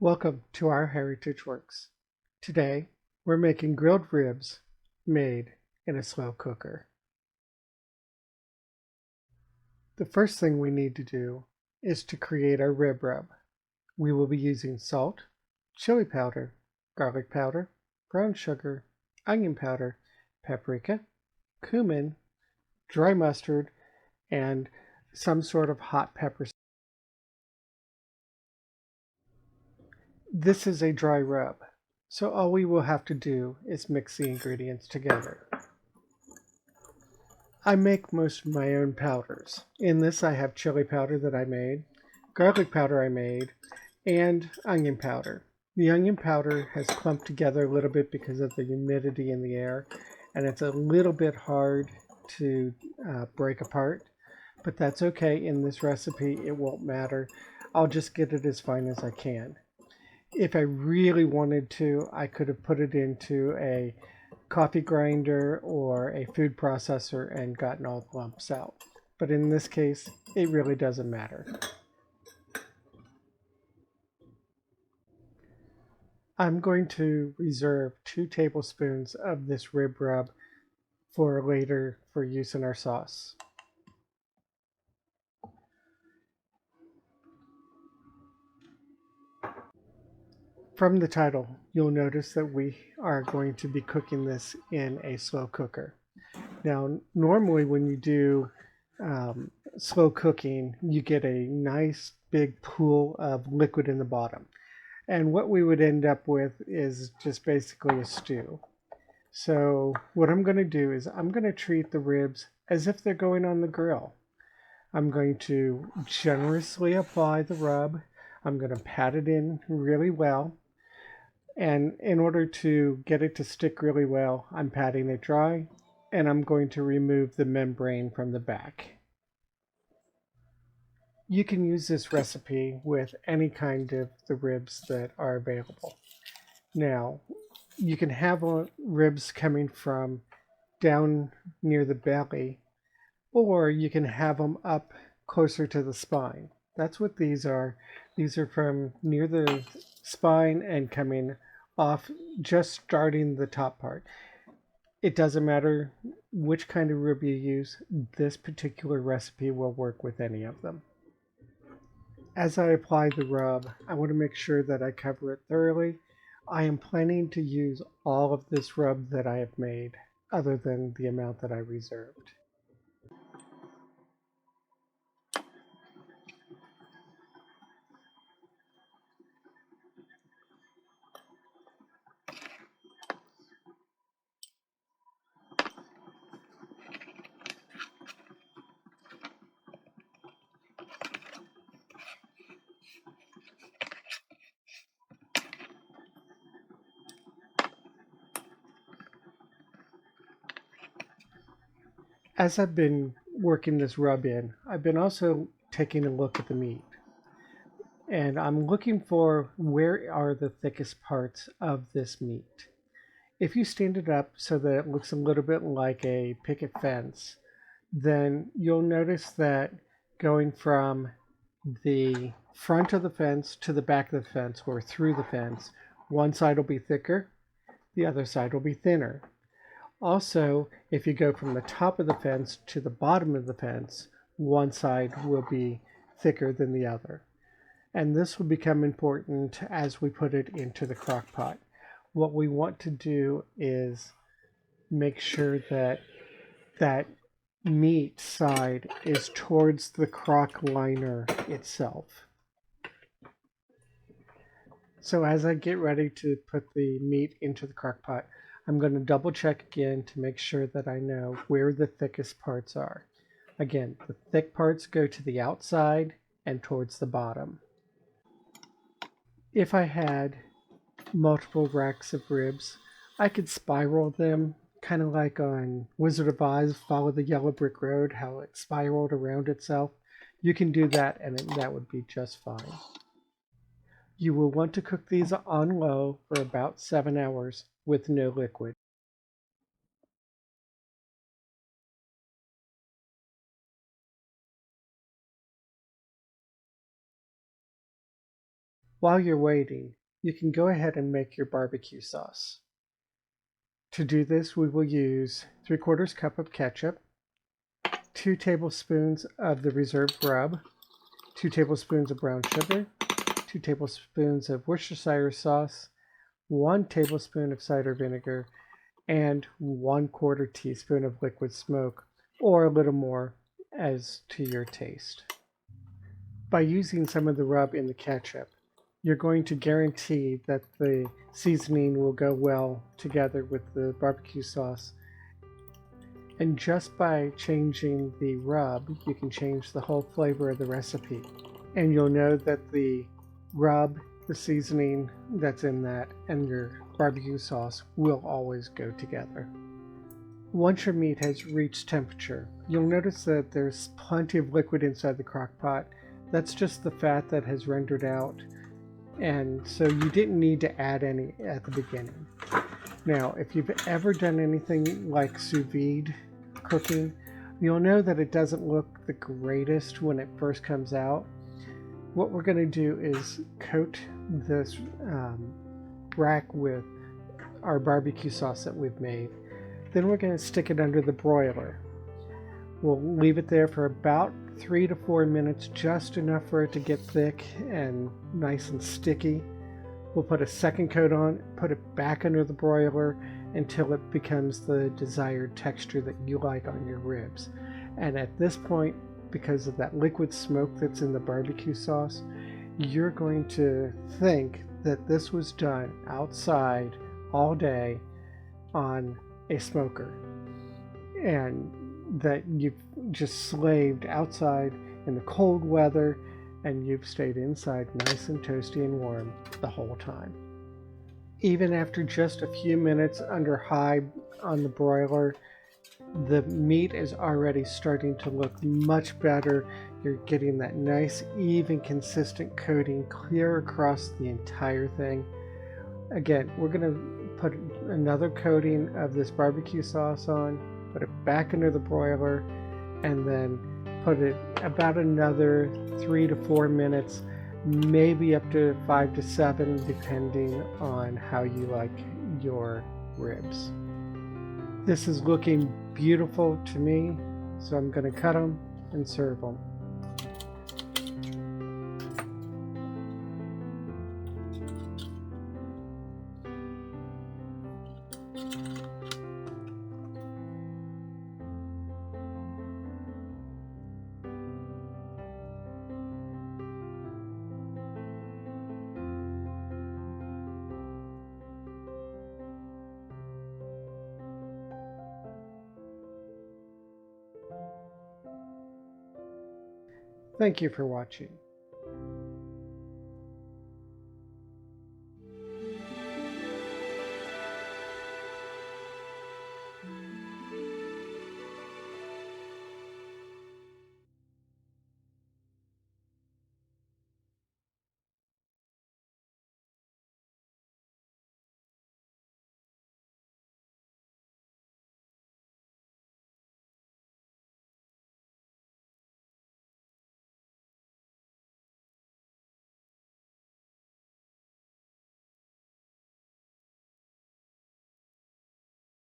Welcome to our Heritage Works. Today, we're making grilled ribs made in a slow cooker. The first thing we need to do is to create our rib rub. We will be using salt, chili powder, garlic powder, brown sugar, onion powder, paprika, cumin, dry mustard, and some sort of hot pepper. This is a dry rub, so all we will have to do is mix the ingredients together. I make most of my own powders. In this I have chili powder that I made, garlic powder I made, and onion powder. The onion powder has clumped together a little bit because of the humidity in the air, and it's a little bit hard to break apart, but that's okay. In this recipe it won't matter. I'll just get it as fine as I can. If I really wanted to, I could have put it into a coffee grinder or a food processor and gotten all the lumps out. But in this case, it really doesn't matter. I'm going to reserve 2 tablespoons of this rib rub for later for use in our sauce. From the title, you'll notice that we are going to be cooking this in a slow cooker. Now, normally when you do slow cooking, you get a nice big pool of liquid in the bottom. And what we would end up with is just basically a stew. So what I'm going to do is I'm going to treat the ribs as if they're going on the grill. I'm going to generously apply the rub. I'm going to pat it in really well. And in order to get it to stick really well, I'm patting it dry, and I'm going to remove the membrane from the back. You can use this recipe with any kind of the ribs that are available. Now, you can have ribs coming from down near the belly, or you can have them up closer to the spine. That's what these are. These are from near the spine and coming off, just starting the top part. It doesn't matter which kind of rib you use, this particular recipe will work with any of them. As I apply the rub, I want to make sure that I cover it thoroughly. I am planning to use all of this rub that I have made, other than the amount that I reserved. As I've been working this rub in, I've been also taking a look at the meat. And I'm looking for where are the thickest parts of this meat. If you stand it up so that it looks a little bit like a picket fence, then you'll notice that going from the front of the fence to the back of the fence or through the fence, one side will be thicker, the other side will be thinner. Also, if you go from the top of the fence to the bottom of the fence, one side will be thicker than the other. And this will become important as we put it into the crock pot. What we want to do is make sure that that meat side is towards the crock liner itself. So as I get ready to put the meat into the crock pot, I'm going to double check again to make sure that I know where the thickest parts are. Again, the thick parts go to the outside and towards the bottom. If I had multiple racks of ribs, I could spiral them, kind of like on Wizard of Oz, Follow the Yellow Brick Road, how it spiraled around itself. You can do that and that would be just fine. You will want to cook these on low for about 7 hours with no liquid. While you're waiting, you can go ahead and make your barbecue sauce. To do this, we will use 3/4 cup of ketchup, 2 tablespoons of the reserved rub, 2 tablespoons of brown sugar, 2 tablespoons of Worcestershire sauce, 1 tablespoon of cider vinegar, and 1/4 teaspoon of liquid smoke, or a little more as to your taste. By using some of the rub in the ketchup, you're going to guarantee that the seasoning will go well together with the barbecue sauce. And just by changing the rub, you can change the whole flavor of the recipe. And you'll know that the rub, the seasoning that's in that, and your barbecue sauce will always go together. Once your meat has reached temperature, you'll notice that there's plenty of liquid inside the crock pot. That's just the fat that has rendered out, and so you didn't need to add any at the beginning. Now, if you've ever done anything like sous vide cooking, you'll know that it doesn't look the greatest when it first comes out. What we're going to do is coat this rack with our barbecue sauce that we've made. Then we're going to stick it under the broiler. We'll leave it there for about 3 to 4 minutes, just enough for it to get thick and nice and sticky. We'll put a second coat on, put it back under the broiler until it becomes the desired texture that you like on your ribs. And at this point, because of that liquid smoke that's in the barbecue sauce, you're going to think that this was done outside all day on a smoker, and that you've just slaved outside in the cold weather and you've stayed inside nice and toasty and warm the whole time. Even after just a few minutes under high on the broiler, the meat is already starting to look much better. You're getting that nice, even, consistent coating clear across the entire thing. Again, we're going to put another coating of this barbecue sauce on, put it back under the broiler, and then put it about another 3 to 4 minutes, maybe up to 5 to 7, depending on how you like your ribs. This is looking beautiful to me, so I'm going to cut them and serve them. Thank you for watching.